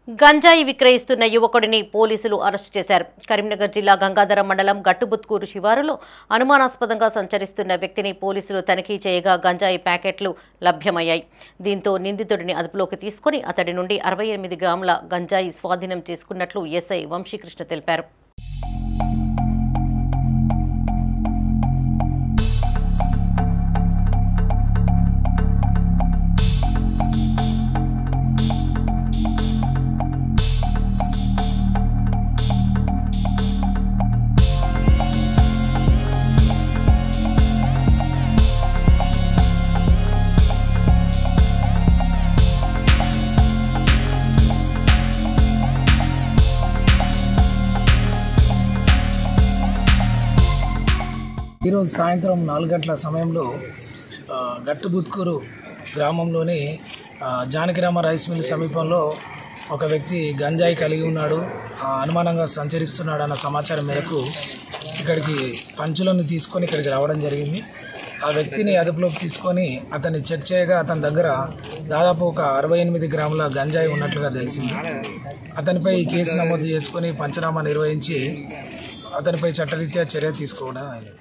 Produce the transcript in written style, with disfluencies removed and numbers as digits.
గంజాయి విక్రయిస్తున్న యువకుడిని పోలీసులు అరెస్టు చేశారు. కరీంనగర్ జిల్లా గంగాధర మండలం గట్టుబుత్కూరు శివారులో అనుమానాస్పదంగా సంచరిస్తున్న వ్యక్తిని పోలీసులు తనిఖీ చేయగా గంజాయి ప్యాకెట్లు లభ్యమయ్యాయి. దీంతో నిందితుడిని అదుపులోకి తీసుకుని అతడి నుండి 68 గ్రాముల గంజాయి స్వాధీనం చేసుకున్నట్లు ఎస్ఐ వంశీకృష్ణ తెలిపారు. ఈరోజు సాయంత్రం 4 గంటల సమయంలో గట్టుబుత్కూరు గ్రామంలోని జానకిరామ రైస్ మిల్ సమీపంలో ఒక వ్యక్తి గంజాయి కలిగి ఉన్నాడు, అనుమానంగా సంచరిస్తున్నాడు అన్న సమాచారం మేరకు ఇక్కడికి పంచులను తీసుకొని ఇక్కడికి రావడం జరిగింది. ఆ వ్యక్తిని అదుపులోకి తీసుకొని అతన్ని చెక్ చేయగా అతని దగ్గర దాదాపు ఒక 68 గ్రాముల గంజాయి ఉన్నట్లుగా తెలిసింది. అతనిపై కేసు నమోదు చేసుకొని పంచనామా నిర్వహించి అతనిపై చట్టరీత్యా చర్య తీసుకోవడం అయింది.